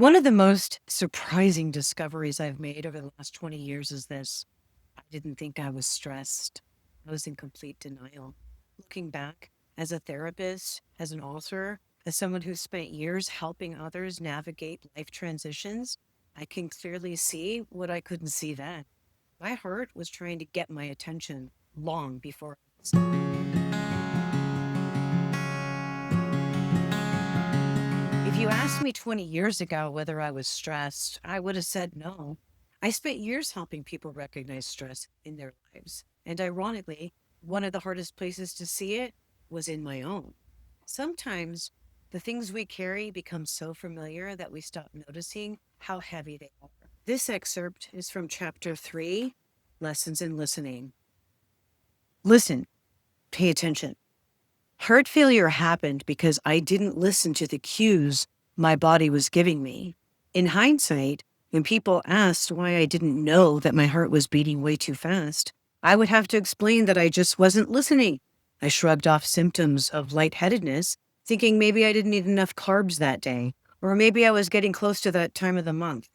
One of the most surprising discoveries I've made over the last 20 years is this. I didn't think I was stressed. I was in complete denial. Looking back, as a therapist, as an author, as someone who spent years helping others navigate life transitions, I can clearly see what I couldn't see then. My heart was trying to get my attention long before. If you asked me 20 years ago whether I was stressed, I would have said no. I spent years helping people recognize stress in their lives. And ironically, one of the hardest places to see it was in my own. Sometimes the things we carry become so familiar that we stop noticing how heavy they are. This excerpt is from chapter 3, Lessons in Listening. Listen, pay attention. Heart failure happened because I didn't listen to the cues my body was giving me. In hindsight, when people asked why I didn't know that my heart was beating way too fast, I would have to explain that I just wasn't listening. I shrugged off symptoms of lightheadedness, thinking maybe I didn't eat enough carbs that day, or maybe I was getting close to that time of the month.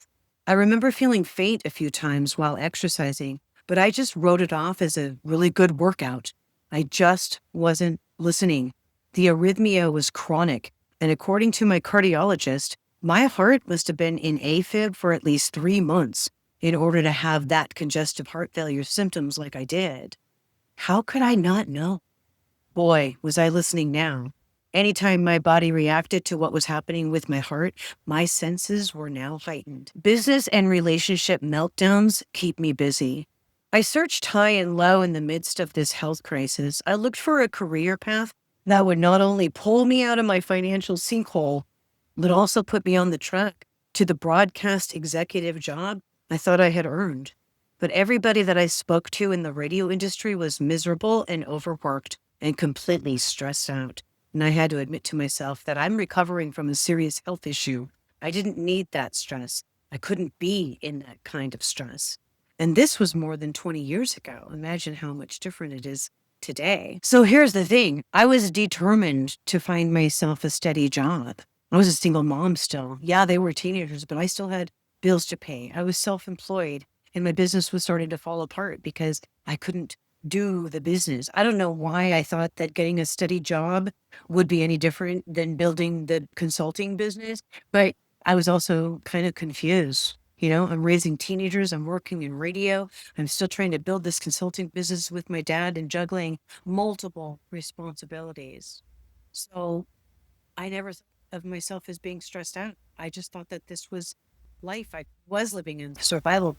I remember feeling faint a few times while exercising, but I just wrote it off as a really good workout. I just wasn't listening. The arrhythmia was chronic, and according to my cardiologist, my heart must have been in AFib for at least 3 months in order to have that congestive heart failure symptoms like I did. How could I not know? Boy, was I listening now. Anytime my body reacted to what was happening with my heart, my senses were now heightened. Business and relationship meltdowns keep me busy. I searched high and low in the midst of this health crisis. I looked for a career path that would not only pull me out of my financial sinkhole, but also put me on the track to the broadcast executive job I thought I had earned. But everybody that I spoke to in the radio industry was miserable and overworked and completely stressed out. And I had to admit to myself that I'm recovering from a serious health issue. I didn't need that stress. I couldn't be in that kind of stress. And this was more than 20 years ago. Imagine how much different it is today. So here's the thing. I was determined to find myself a steady job. I was a single mom still. Yeah, they were teenagers, but I still had bills to pay. I was self-employed, and my business was starting to fall apart because I couldn't do the business. I don't know why I thought that getting a steady job would be any different than building the consulting business, but I was also kind of confused. I'm raising teenagers, I'm working in radio, I'm still trying to build this consulting business with my dad and juggling multiple responsibilities. So I never thought of myself as being stressed out. I just thought that this was life. I was living in survival.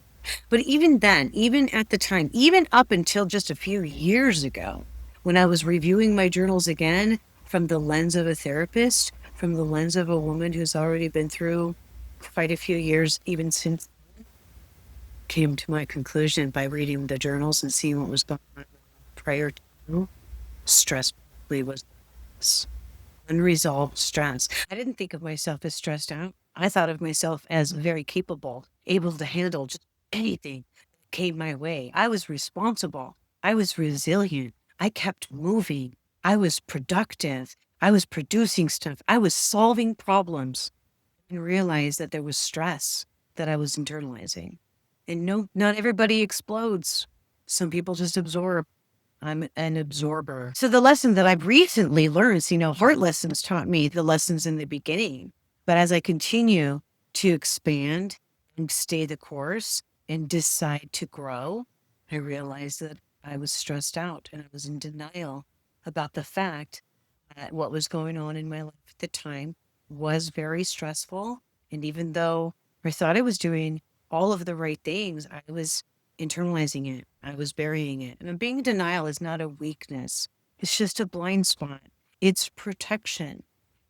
But even then, even at the time, even up until just a few years ago, when I was reviewing my journals again from the lens of a therapist, from the lens of a woman who's already been through quite a few years, even since came to my conclusion by reading the journals and seeing what was going on prior to stress was unresolved stress. I didn't think of myself as stressed out. I thought of myself as very capable, able to handle just anything that came my way. I was responsible. I was resilient. I kept moving. I was productive. I was producing stuff. I was solving problems, and realized that there was stress that I was internalizing. And no, not everybody explodes. Some people just absorb. I'm an absorber. So the lesson that I've recently learned, heart lessons taught me the lessons in the beginning. But as I continue to expand and stay the course and decide to grow, I realized that I was stressed out and I was in denial about the fact that what was going on in my life at the time was very stressful. And even though I thought I was doing all of the right things, I was internalizing it. I was burying it. And being in denial is not a weakness. It's just a blind spot. It's protection.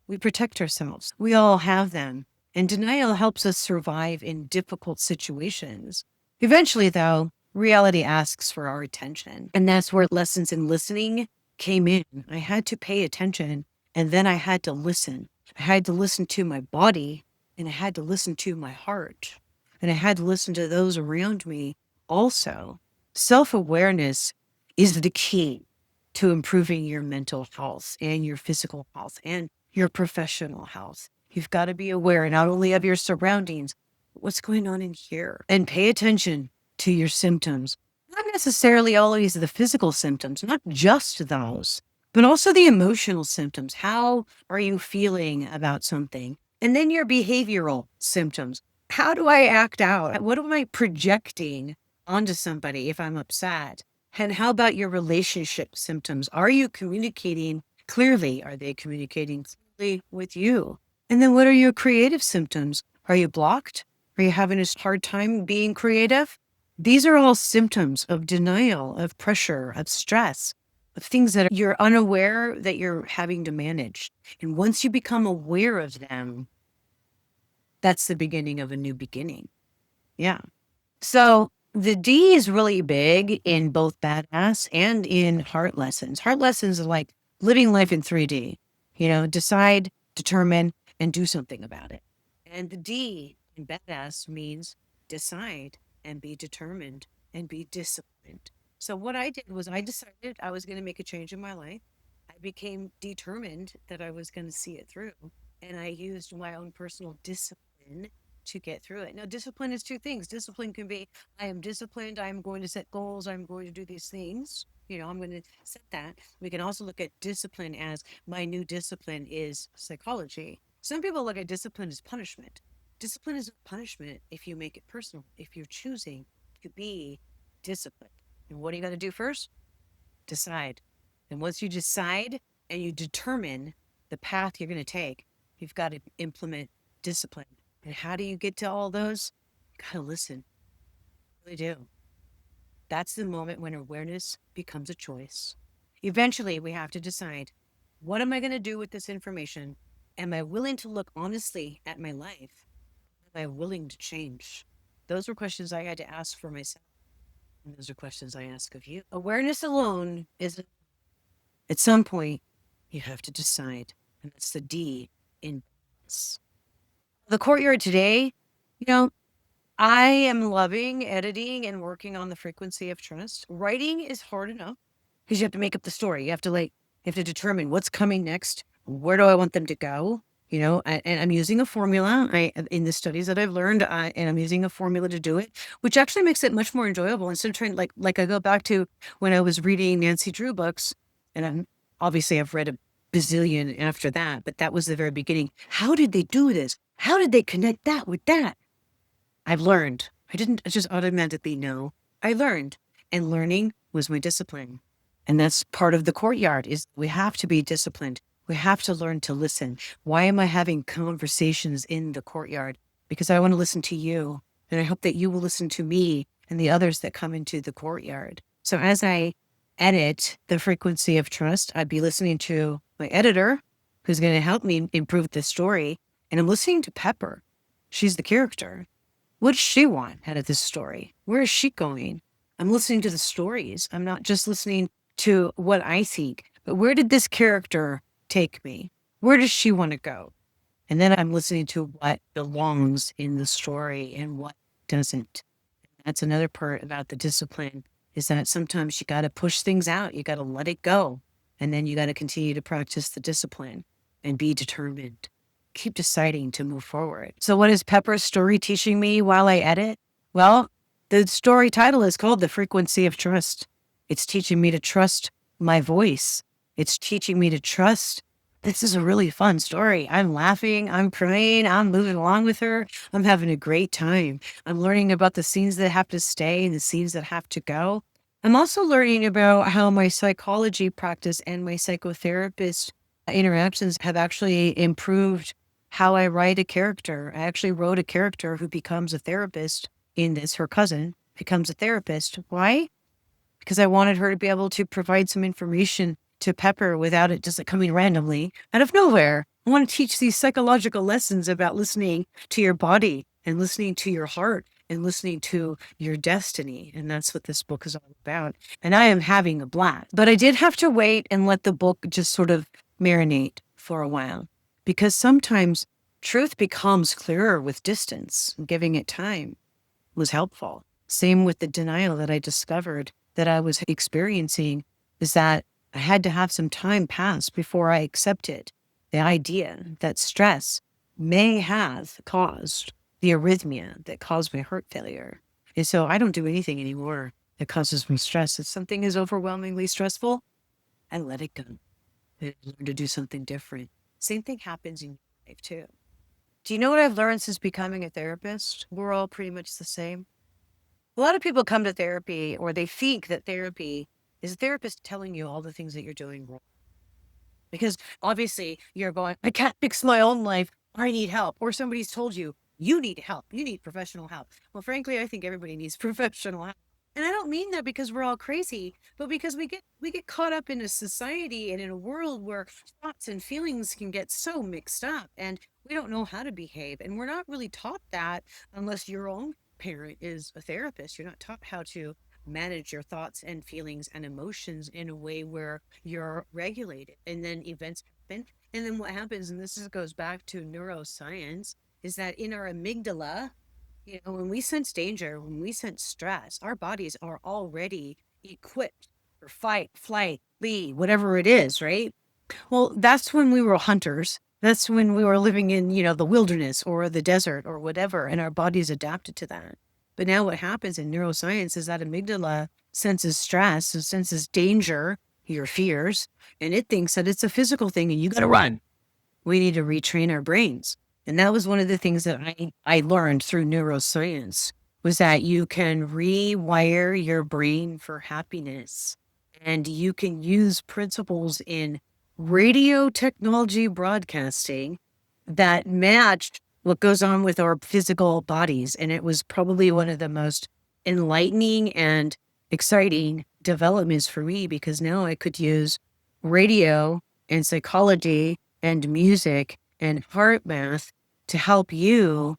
We protect ourselves. We all have them. And denial helps us survive in difficult situations. Eventually, though, reality asks for our attention. And that's where lessons in listening came in. I had to pay attention, and then I had to listen. I had to listen to my body, and I had to listen to my heart, and I had to listen to those around me also. Self-awareness is the key to improving your mental health and your physical health and your professional health. You've got to be aware not only of your surroundings, but what's going on in here, and pay attention to your symptoms. Not necessarily always the physical symptoms, not just those, but also the emotional symptoms. How are you feeling about something? And then your behavioral symptoms. How do I act out? What am I projecting onto somebody if I'm upset? And how about your relationship symptoms? Are you communicating clearly? Are they communicating clearly with you? And then what are your creative symptoms? Are you blocked? Are you having a hard time being creative? These are all symptoms of denial, of pressure, of stress, of things that you're unaware that you're having to manage. And once you become aware of them, that's the beginning of a new beginning. Yeah. So the D is really big in both badass and in heart lessons. Heart lessons are like living life in 3D, decide, determine, and do something about it. And the D in badass means decide and be determined and be disciplined. So what I did was I decided I was going to make a change in my life. I became determined that I was going to see it through. And I used my own personal discipline to get through it. Now, discipline is two things. Discipline can be, I am disciplined, I'm going to set goals, I'm going to do these things. I'm going to set that. We can also look at discipline as my new discipline is psychology. Some people look at discipline as punishment. Discipline is punishment if you make it personal, if you're choosing to be disciplined. And what are you going to do first? Decide. And once you decide and you determine the path you're going to take, you've got to implement discipline. And how do you get to all those? You got to listen. You really do. That's the moment when awareness becomes a choice. Eventually, we have to decide, what am I going to do with this information? Am I willing to look honestly at my life? Am I willing to change? Those were questions I had to ask for myself. And those are questions I ask of you. Awareness alone is, at some point, you have to decide. And that's the D in balance. The Courtyard today, I am loving editing and working on the frequency of trust. Writing is hard enough because you have to make up the story. You have to determine what's coming next. Where do I want them to go? And I'm using a formula. In the studies that I've learned, and I'm using a formula to do it, which actually makes it much more enjoyable. Instead of trying, like I go back to when I was reading Nancy Drew books, and obviously I've read a bazillion after that, but that was the very beginning. How did they do this? How did they connect that with that? I've learned. I didn't just automatically know. I learned, and learning was my discipline. And that's part of the Courtyard is we have to be disciplined. We have to learn to listen. Why am I having conversations in the Courtyard? Because I want to listen to you. And I hope that you will listen to me and the others that come into the Courtyard. So as I edit the frequency of trust, I'd be listening to my editor, who's going to help me improve the story. And I'm listening to Pepper. She's the character. What does she want out of this story? Where is she going? I'm listening to the stories. I'm not just listening to what I think, but where did this character take me? Where does she want to go? And then I'm listening to what belongs in the story and what doesn't. That's another part about the discipline is that sometimes you got to push things out. You got to let it go. And then you got to continue to practice the discipline and be determined. Keep deciding to move forward. So what is Pepper's story teaching me while I edit? Well, the story title is called The Frequency of Trust. It's teaching me to trust my voice. It's teaching me to trust. This is a really fun story. I'm laughing, I'm crying, I'm moving along with her. I'm having a great time. I'm learning about the scenes that have to stay and the scenes that have to go. I'm also learning about how my psychology practice and my psychotherapist interactions have actually improved how I write a character. I actually wrote a character who becomes a therapist in this. Her cousin becomes a therapist. Why? Because I wanted her to be able to provide some information to Pepper without it just coming randomly out of nowhere. I want to teach these psychological lessons about listening to your body and listening to your heart and listening to your destiny. And that's what this book is all about. And I am having a blast. But I did have to wait and let the book just sort of marinate for a while, because sometimes truth becomes clearer with distance. Giving it time was helpful. Same with the denial that I discovered that I was experiencing, is that I had to have some time pass before I accepted the idea that stress may have caused the arrhythmia that caused my heart failure. And so I don't do anything anymore that causes me stress. If something is overwhelmingly stressful, I let it go and learn to do something different. Same thing happens in your life too. Do you know what I've learned since becoming a therapist? We're all pretty much the same. A lot of people come to therapy or they think that therapy is a therapist telling you all the things that you're doing wrong. Because obviously you're going, I can't fix my own life. I need help. Or somebody's told you, you need help. You need professional help. Well, frankly, I think everybody needs professional help. And I don't mean that because we're all crazy, but because we get caught up in a society and in a world where thoughts and feelings can get so mixed up and we don't know how to behave. And we're not really taught that unless your own parent is a therapist. You're not taught how to manage your thoughts and feelings and emotions in a way where you're regulated. And then events happen. And then what happens, and goes back to neuroscience, is that in our amygdala, when we sense danger, when we sense stress, our bodies are already equipped for fight, flight, flee, whatever it is, right? Well, that's when we were hunters. That's when we were living in, the wilderness or the desert or whatever, and our bodies adapted to that. But now what happens in neuroscience is that amygdala senses stress, it senses danger, your fears, and it thinks that it's a physical thing and you got to run. We need to retrain our brains. And that was one of the things that I learned through neuroscience was that you can rewire your brain for happiness and you can use principles in radio technology broadcasting that matched what goes on with our physical bodies. And it was probably one of the most enlightening and exciting developments for me because now I could use radio and psychology and music and heart math to help you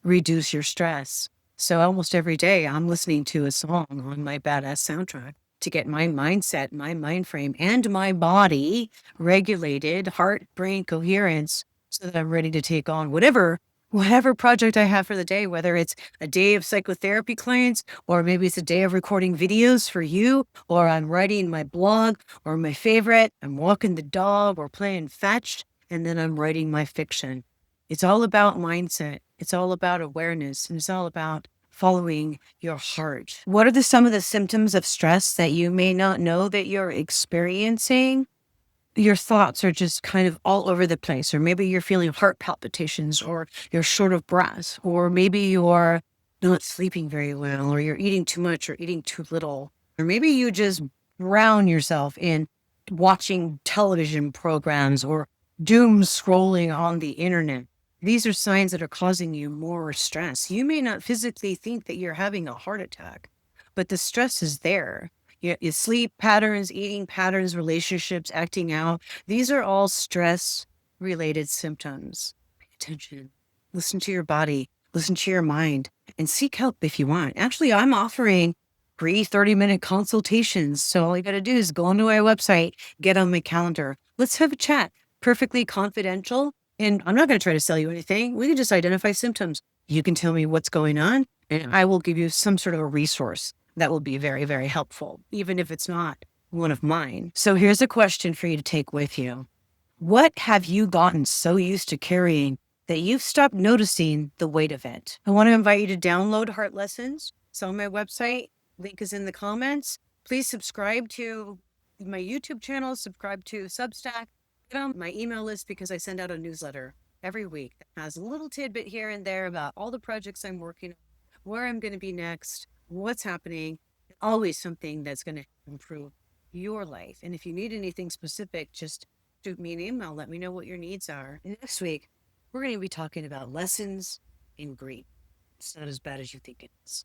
reduce your stress. So almost every day I'm listening to a song on my badass soundtrack to get my mindset, my mind frame, and my body regulated, heart, brain coherence, so that I'm ready to take on whatever project I have for the day, whether it's a day of psychotherapy clients, or maybe it's a day of recording videos for you, or I'm writing my blog, or my favorite, I'm walking the dog, or playing fetch, and then I'm writing my fiction. It's all about mindset. It's all about awareness, and it's all about following your heart. What are some of the symptoms of stress that you may not know that you're experiencing? Your thoughts are just kind of all over the place, or maybe you're feeling heart palpitations, or you're short of breath, or maybe you're not sleeping very well, or you're eating too much or eating too little, or maybe you just drown yourself in watching television programs or doom scrolling on the internet. These are signs that are causing you more stress. You may not physically think that you're having a heart attack, but the stress is there. Your sleep patterns, eating patterns, relationships, acting out. These are all stress related symptoms. Pay attention. Listen to your body, listen to your mind, and seek help if you want. Actually, I'm offering free 30-minute consultations. So all you got to do is go onto my website, get on my calendar. Let's have a chat. Perfectly confidential. And I'm not going to try to sell you anything. We can just identify symptoms. You can tell me what's going on, and I will give you some sort of a resource that will be very, very helpful, even if it's not one of mine. So here's a question for you to take with you. What have you gotten so used to carrying that you've stopped noticing the weight of it? I want to invite you to download Heart Lessons. It's on my website. Link is in the comments. Please subscribe to my YouTube channel, subscribe to Substack, get on my email list because I send out a newsletter every week that has a little tidbit here and there about all the projects I'm working on, where I'm going to be next, what's happening, always something that's going to improve your life. And if you need anything specific, just shoot me an email. Let me know what your needs are. And next week, we're going to be talking about lessons in grief. It's not as bad as you think it is.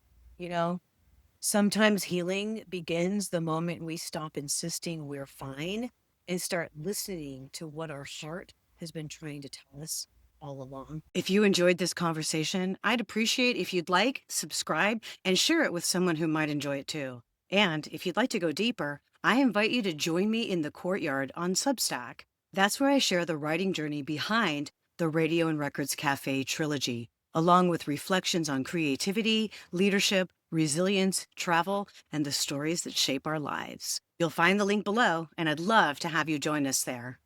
Sometimes healing begins the moment we stop insisting we're fine and start listening to what our heart has been trying to tell us all along. If you enjoyed this conversation, I'd appreciate if you'd like, subscribe, and share it with someone who might enjoy it too. And if you'd like to go deeper, I invite you to join me in the Courtyard on Substack. That's where I share the writing journey behind the Radio and Records Cafe trilogy, along with reflections on creativity, leadership, resilience, travel, and the stories that shape our lives. You'll find the link below, and I'd love to have you join us there.